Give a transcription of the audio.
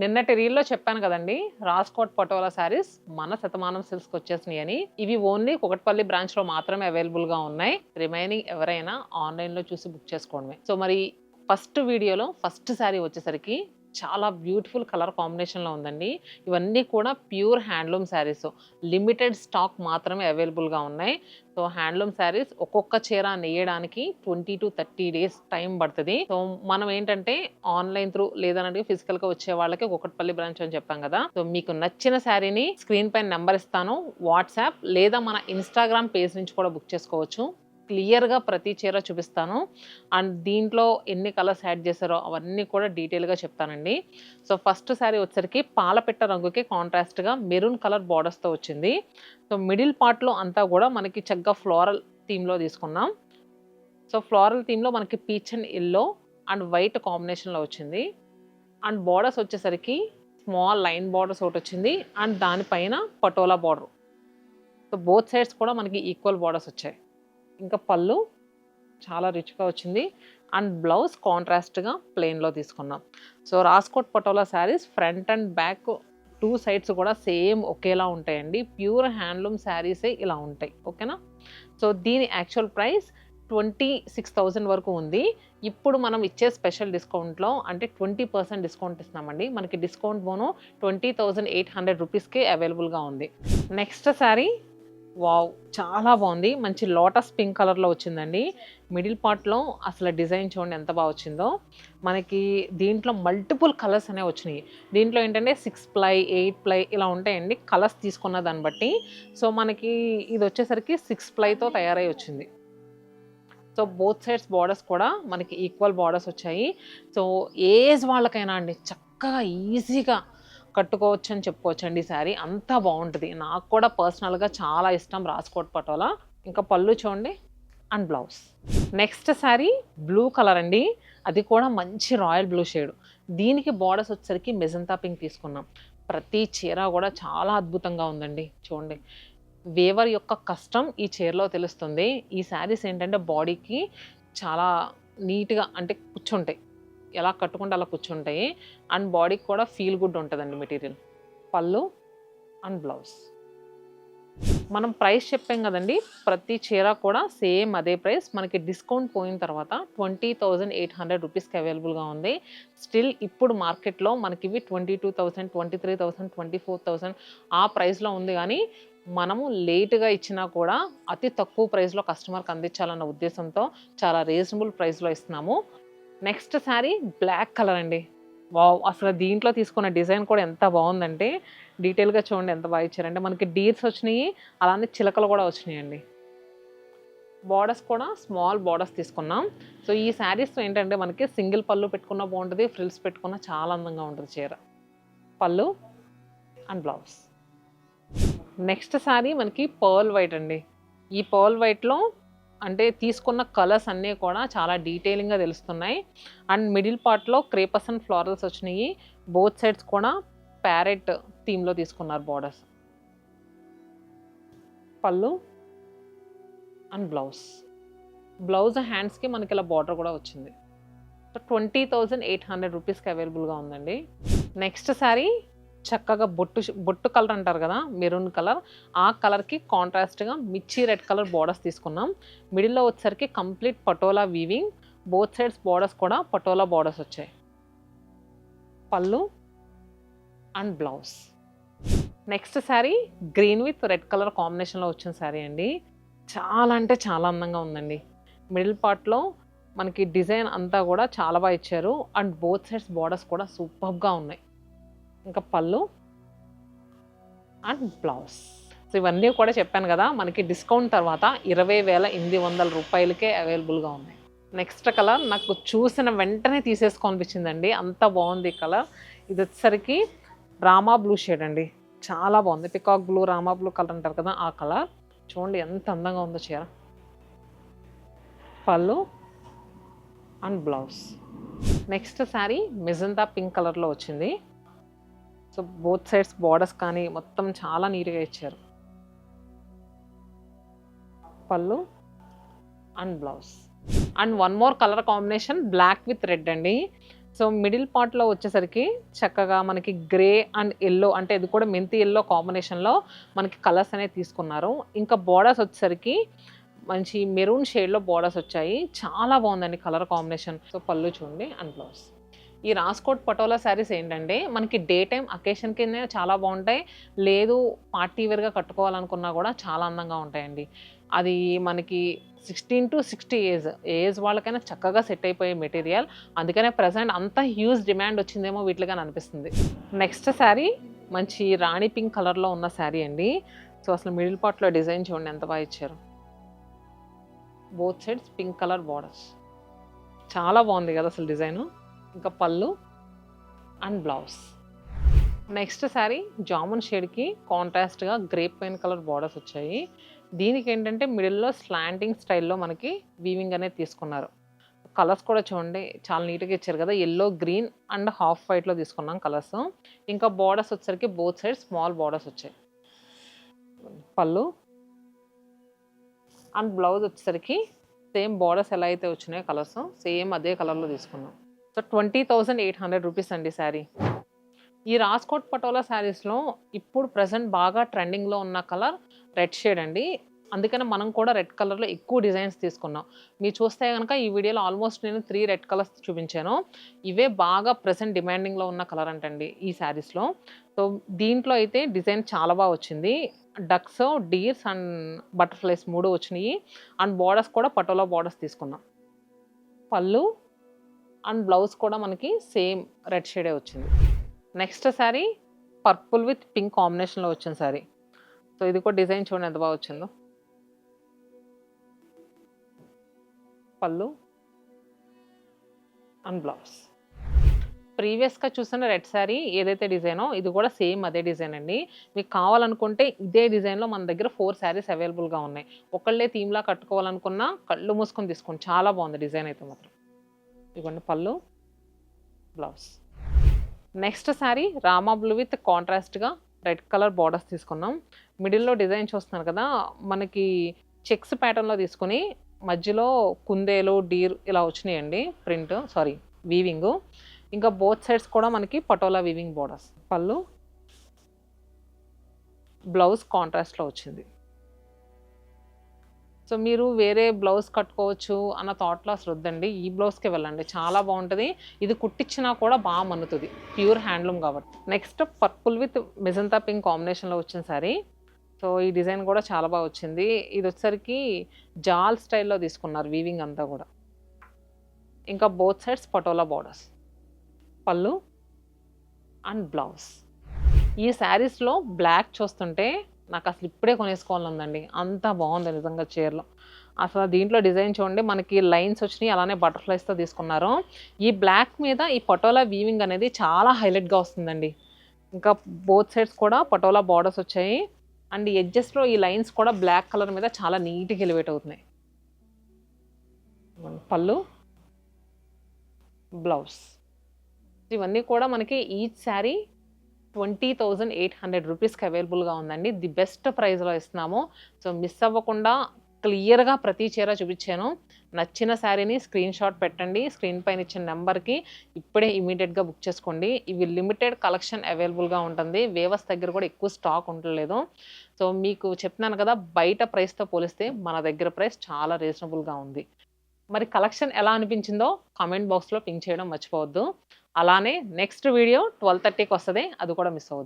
నిన్నటి రీల్లో చెప్పాను కదండి, రాజ్కోట్ పటోలా శారీస్ మన శతమానం సిల్క్స్కి వచ్చేసినాయి అని. ఇవి ఓన్లీ కుకట్పల్లి బ్రాంచ్లో మాత్రమే అవైలబుల్గా ఉన్నాయి. రిమైనింగ్ ఎవరైనా ఆన్లైన్లో చూసి బుక్ చేసుకోవడమే. సో మరి ఫస్ట్ వీడియోలో ఫస్ట్ శారీ వచ్చేసరికి చాలా బ్యూటిఫుల్ కలర్ కాంబినేషన్లో ఉందండి. ఇవన్నీ కూడా pure handloom saris, limited stock మాత్రమే అవైలబుల్గా ఉన్నాయి. సో హ్యాండ్లూమ్ శారీస్ ఒక్కొక్క చీర నేయడానికి 20 to 30 డేస్ టైం పడుతుంది. సో మనం ఏంటంటే ఆన్లైన్ త్రూ లేదనంటే ఫిజికల్గా వచ్చే వాళ్ళకి కుకట్పల్లి బ్రాంచ్ అని చెప్పాం కదా. సో మీకు నచ్చిన శారీని స్క్రీన్ పైన నెంబర్ ఇస్తాను, వాట్సాప్ లేదా మన ఇన్స్టాగ్రామ్ పేజ్ నుంచి కూడా బుక్ చేసుకోవచ్చు. క్లియర్గా ప్రతి చీర చూపిస్తాను. అండ్ దీంట్లో ఎన్ని కలర్స్ యాడ్ చేశారో అవన్నీ కూడా డీటెయిల్గా చెప్తానండి. సో ఫస్ట్ శారీ వచ్చేసరికి పాలపిట్ట రంగుకి కాంట్రాస్ట్గా మెరూన్ కలర్ బార్డర్స్తో వచ్చింది. సో మిడిల్ పార్ట్లో అంతా కూడా మనకి చక్కగా ఫ్లోరల్ థీమ్లో తీసుకున్నాం. సో ఫ్లోరల్ థీమ్లో మనకి peach and yellow and white కాంబినేషన్లో వచ్చింది. అండ్ బార్డర్స్ వచ్చేసరికి స్మాల్ లైన్ బార్డర్స్ ఒకటి వచ్చింది అండ్ దానిపైన patola border. So both sides కూడా మనకి ఈక్వల్ బార్డర్స్ వచ్చాయి. ఇంకా పళ్ళు చాలా రిచ్గా వచ్చింది అండ్ బ్లౌజ్ కాంట్రాస్ట్గా ప్లెయిన్లో తీసుకున్నాం. So Rajkot patola saris front and back 2 sides కూడా సేమ్ ఒకేలా ఉంటాయండి. ప్యూర్ హ్యాండ్లూమ్ శారీసే ఇలా ఉంటాయి. ఓకేనా. సో దీని యాక్చువల్ ప్రైస్ 26,000 వరకు ఉంది. ఇప్పుడు మనం ఇచ్చే స్పెషల్ డిస్కౌంట్లో అంటే 20% డిస్కౌంట్ ఇస్తున్నామండి. మనకి డిస్కౌంట్ బోను 20,800 రూపీస్కే అవైలబుల్గా ఉంది. నెక్స్ట్ శారీ వావ్, చాలా బాగుంది. మంచి లోటస్ పింక్ కలర్లో వచ్చిందండి. మిడిల్ పార్ట్లో అసలు డిజైన్ చూడండి ఎంత బాగా వచ్చిందో. మనకి దీంట్లో మల్టిపుల్ కలర్స్ అనేవి వచ్చినాయి. దీంట్లో ఏంటంటే 6 ప్లై 8 ప్లై ఇలా ఉంటాయండి కలర్స్ తీసుకున్న దాన్ని బట్టి. సో మనకి ఇది వచ్చేసరికి 6 ప్లైతో తయారై వచ్చింది. సో బోత్ సైడ్స్ బార్డర్స్ కూడా మనకి ఈక్వల్ బార్డర్స్ వచ్చాయి. సో ఏజ్ వాళ్ళకైనా అండి చక్కగా ఈజీగా కట్టుకోవచ్చు అని చెప్పుకోవచ్చండి. ఈ శారీ అంతా బాగుంటుంది. నాకు కూడా పర్సనల్గా చాలా ఇష్టం రాజ్కోట్ పటోలా. ఇంకా పళ్ళు చూడండి and blouse. Next sari blue colour అండి, అది కూడా మంచి రాయల్ బ్లూ షేడ్. దీనికి బార్డర్స్ వచ్చేసరికి మెజంతా పింక్ తీసుకున్నాం. ప్రతి చీర కూడా చాలా అద్భుతంగా ఉందండి. చూడండి వేవర్ యొక్క కష్టం ఈ చీరలో తెలుస్తుంది. ఈ శారీస్ ఏంటంటే బాడీకి చాలా నీట్గా అంటే కూర్చుంటాయి, ఎలా కట్టుకుంటే అలా కూర్చుంటాయి అండ్ బాడీకి కూడా ఫీల్ గుడ్ ఉంటుందండి మెటీరియల్. పళ్ళు అండ్ బ్లౌజ్. మనం ప్రైస్ చెప్పాం కదండి, ప్రతి చీర కూడా సేమ్ అదే ప్రైస్. మనకి డిస్కౌంట్ పోయిన తర్వాత 20,800 రూపీస్కి అవైలబుల్గా ఉంది. స్టిల్ ఇప్పుడు మార్కెట్లో మనకి ఇవి 22,000, 23,000, 24,000 ఆ ప్రైస్లో ఉంది. కానీ మనము లేటుగా ఇచ్చినా కూడా అతి తక్కువ ప్రైస్లో కస్టమర్కి అందించాలన్న ఉద్దేశంతో చాలా రీజనబుల్ ప్రైస్లో ఇస్తున్నాము. నెక్స్ట్ శారీ బ్లాక్ కలర్ అండి. వావ్, అసలు దీంట్లో తీసుకున్న డిజైన్ కూడా ఎంత బాగుందంటే డీటెయిల్గా చూడండి ఎంత బాగా ఇచ్చారంటే మనకి డీర్స్ వచ్చినాయి, అలానే చిలకలు కూడా వచ్చినాయండి. బార్డర్స్ కూడా స్మాల్ బార్డర్స్ తీసుకున్నాం. సో ఈ శారీస్ ఏంటంటే మనకి సింగిల్ పళ్ళు పెట్టుకున్న బాగుంటుంది, ఫ్రిల్స్ పెట్టుకున్న చాలా అందంగా ఉంటుంది చీర. పళ్ళు అండ్ బ్లౌజ్. నెక్స్ట్ శారీ మనకి పర్ల్ వైట్ అండి. ఈ పర్ల్ వైట్లో అంటే తీసుకున్న కలర్స్ అన్నీ కూడా చాలా డీటెయిలింగ్గా తెలుస్తున్నాయి. అండ్ మిడిల్ పార్ట్లో క్రేపస్ అండ్ ఫ్లోరల్స్ వచ్చినాయి. బోత్ సైడ్స్ కూడా ప్యారెట్ థీమ్లో తీసుకున్నారు బార్డర్స్. పళ్ళు అండ్ బ్లౌజ్. బ్లౌజ్ హ్యాండ్స్కి మనకి ఇలా బార్డర్ కూడా వచ్చింది. సో 20,800 రూపీస్కి అవైలబుల్గా ఉందండి. నెక్స్ట్ శారీ చక్కగా బొట్టు కలర్ అంటారు కదా, మెరూన్ కలర్. ఆ కలర్కి కాంట్రాస్ట్గా మిర్చి రెడ్ కలర్ బార్డర్స్ తీసుకున్నాం. మిడిల్లో వచ్చేసరికి complete patola weaving. Both sides borders కూడా పటోలా బార్డర్స్ వచ్చాయి. పళ్ళు and blouse. Next sari green with red colour కాంబినేషన్లో వచ్చిన శారీ అండి. చాలా అంటే చాలా అందంగా ఉందండి. మిడిల్ పార్ట్లో మనకి డిజైన్ అంతా కూడా చాలా బాగా ఇచ్చారు అండ్ బోత్ సైడ్స్ బార్డర్స్ కూడా సూపర్గా ఉన్నాయి. ఇంకా పళ్ళు అండ్ బ్లౌజ్. సో ఇవన్నీ కూడా చెప్పాను కదా, మనకి డిస్కౌంట్ తర్వాత 20,800 రూపాయలకే అవైలబుల్గా ఉన్నాయి. నెక్స్ట్ కలర్ నాకు చూసిన వెంటనే తీసేసుకోనిపించిందండి, అంత బాగుంది ఈ కలర్. ఇది వచ్చేసరికి రామా బ్లూ షేడ్ అండి, చాలా బాగుంది. Peacock blue, Rama blue colour అంటారు కదా ఆ కలర్. చూడండి ఎంత అందంగా ఉందో చీర. పళ్ళు and blouse. Next sari magenta pink కలర్లో వచ్చింది. సో బోత్ సైడ్స్ బార్డర్స్ కానీ మొత్తం చాలా నీట్గా ఇచ్చారు. పళ్ళు and blouse. And one more colour combination black with red అండి. సో మిడిల్ పార్ట్‌లో వచ్చేసరికి చక్కగా మనకి గ్రే అండ్ యెల్లో అంటే ఇది కూడా మెంతి యెల్లో కాంబినేషన్‌లో మనకి కలర్స్ అనేవి తీసుకున్నారు. ఇంకా బోర్డర్స్ వచ్చేసరికి మంచి మెరూన్ షేడ్‌లో బోర్డర్స్ వచ్చాయి. చాలా బాగుందండి కలర్ కాంబినేషన్. సో పళ్ళు చూడండి అండ్ బ్లౌజ్. ఈ రాస్కోట్ పటోలా శారీస్ ఏంటంటే మనకి డే టైమ్ అకేషన్ కింద చాలా బాగుంటాయి. లేదు పార్టీ వేర్‌గా కట్టుకోవాలనుకున్నా కూడా చాలా అందంగా ఉంటాయండి. అది మనకి 16-60 ఏజ్ వాళ్ళకైనా చక్కగా సెట్ అయిపోయే మెటీరియల్. అందుకనే ప్రెజెంట్ అంత హ్యూజ్ డిమాండ్ వచ్చిందేమో వీటికి అనిపిస్తుంది. నెక్స్ట్ శారీ మంచి రాణి పింక్ కలర్‌లో ఉన్న శారీ అండి. సో అసలు మిడిల్ పార్ట్‌లో డిజైన్ చూడండి ఎంత బాగా ఇచ్చారు. Both sides pink colour borders. చాలా బాగుంది కదా అసలు డిజైను. ఇంకా పళ్ళు and blouse. Next sari jamun షేడ్కి కాంట్రాస్ట్గా గ్రేప్ వైన్ కలర్ బార్డర్స్ వచ్చాయి. దీనికి ఏంటంటే మిడిల్లో స్లాంటింగ్ స్టైల్లో మనకి వీవింగ్ అనేది తీసుకున్నారు. కలర్స్ కూడా చూడండి చాలా నీట్గా ఇచ్చారు కదా. ఎల్లో గ్రీన్ అండ్ హాఫ్ వైట్లో తీసుకున్నాం కలర్స్. ఇంకా బార్డర్స్ వచ్చేసరికి బోత్ సైడ్ స్మాల్ బార్డర్స్ వచ్చాయి. పళ్ళు అండ్ బ్లౌజ్ వచ్చేసరికి సేమ్ బార్డర్స్ ఎలా అయితే వచ్చినాయో కలర్స్ సేమ్ అదే కలర్లో తీసుకున్నాం. సో 20,800 రూపీస్ అండి శారీ. ఈ రాస్కోట్ పటోలా శారీస్లో ఇప్పుడు ప్రజెంట్ బాగా ట్రెండింగ్లో ఉన్న కలర్ రెడ్ షేడ్ అండి. అందుకని మనం కూడా రెడ్ కలర్లో ఎక్కువ డిజైన్స్ తీసుకున్నాం. మీరు చూస్తే కనుక ఈ వీడియోలో ఆల్మోస్ట్ నేను 3 రెడ్ కలర్స్ చూపించాను. ఇవే బాగా ప్రజెంట్ డిమాండింగ్లో ఉన్న కలర్ అంటండి ఈ శారీస్లో. సో దీంట్లో అయితే డిజైన్ చాలా బాగా వచ్చింది. డక్స్, డీర్స్ అండ్ బటర్ఫ్లైస్ 3 వచ్చినాయి. అండ్ బార్డర్స్ కూడా పటోలా బార్డర్స్ తీసుకున్నాం. పళ్ళు అండ్ బ్లౌజ్ కూడా మనకి సేమ్ రెడ్ షేడే వచ్చింది. Next sari purple with pink కాంబినేషన్లో వచ్చిన శారీ. సో ఇది కూడా డిజైన్ చూడండి ఎంత బాగా వచ్చిందో. పళ్ళు అండ్ బ్లౌజ్. ప్రీవియస్గా చూసిన రెడ్ శారీ ఏదైతే డిజైనో ఇది కూడా సేమ్ అదే డిజైన్ అండి. మీకు కావాలనుకుంటే ఇదే డిజైన్లో మన దగ్గర 4 శారీస్ అవైలబుల్గా ఉన్నాయి. ఒకళ్ళే థీమ్లా కట్టుకోవాలనుకున్నా కళ్ళు మూసుకొని తీసుకోండి. చాలా బాగుంది డిజైన్ అయితే మాత్రం. ఇవ్వండి పళ్ళు blouse. Next sari Rama blue with కాంట్రాస్ట్గా రెడ్ కలర్ బార్డర్స్ తీసుకున్నాం. మిడిల్లో డిజైన్ చూస్తున్నారు కదా మనకి చెక్స్ ప్యాటర్న్లో తీసుకుని మధ్యలో కుందేలు డీర్ ఇలా వచ్చినాయండి వీవింగ్. ఇంకా బోత్ సైడ్స్ కూడా మనకి పటోలా వీవింగ్ బార్డర్స్. పళ్ళు బ్లౌజ్ కాంట్రాస్ట్లో వచ్చింది. సో మీరు వేరే బ్లౌజ్ కట్టుకోవచ్చు అన్న థాట్లో అసలు వద్దండి. ఈ బ్లౌజ్కే వెళ్ళండి చాలా బాగుంటుంది. ఇది కుట్టించినా కూడా బాగా మన్నుతుంది. ప్యూర్ హ్యాండ్లూమ్ కాబట్టి. Next purple with magenta pink కాంబినేషన్లో వచ్చిన శారీ. సో ఈ డిజైన్ కూడా చాలా బాగా వచ్చింది. ఇది వచ్చేసరికి జాల్ స్టైల్లో తీసుకున్నారు వీవింగ్ అంతా కూడా. ఇంకా బోత్ సైడ్స్ పటోలా బార్డర్స్. పళ్ళు అండ్ బ్లౌజ్. ఈ శారీస్లో బ్లాక్ చూస్తుంటే నాకు అసలు ఇప్పుడే కొనేసుకోవాలని ఉందండి. అంత బాగుంది నిజంగా చీరలో. అసలు దీంట్లో డిజైన్ చూడండి మనకి లైన్స్ వచ్చినాయి. అలానే బటర్ఫ్లైస్తో తీసుకున్నారు. ఈ బ్లాక్ మీద ఈ పటోలా వీవింగ్ అనేది చాలా హైలైట్గా వస్తుందండి. ఇంకా బోత్ సైడ్స్ కూడా పటోలా బార్డర్స్ వచ్చాయి. అండ్ ఎడ్జెస్లో ఈ లైన్స్ కూడా బ్లాక్ కలర్ మీద చాలా నీట్గా ఎలివేట్ అవుతున్నాయి. పళ్ళు బ్లౌజ్. ఇవన్నీ కూడా మనకి ఈచ్ శారీ 20,800 రూపీస్కి అవైలబుల్గా ఉందండి. ది బెస్ట్ ప్రైస్లో ఇస్తున్నాము. సో మిస్ అవ్వకుండా క్లియర్గా ప్రతి చీర చూపించాను. నచ్చిన శారీని స్క్రీన్ షాట్ పెట్టండి. స్క్రీన్ పైన ఇచ్చిన నెంబర్కి ఇప్పుడే ఇమీడియట్గా బుక్ చేసుకోండి. ఇవి లిమిటెడ్ కలెక్షన్ అవైలబుల్గా ఉంటుంది. వేవర్స్ దగ్గర కూడా ఎక్కువ స్టాక్ ఉండలేదు. సో మీకు చెప్తున్నాను కదా బయట ప్రైస్తో పోలిస్తే మన దగ్గర ప్రైస్ చాలా రీజనబుల్గా ఉంది. మరి కలెక్షన్ ఎలా అనిపించిందో కామెంట్ బాక్స్లో పింక్ చేయడం మర్చిపోవద్దు. అలానే నెక్స్ట్ వీడియో 12:30కి వస్తుంది. అది కూడా మిస్ అవ్వద్దు.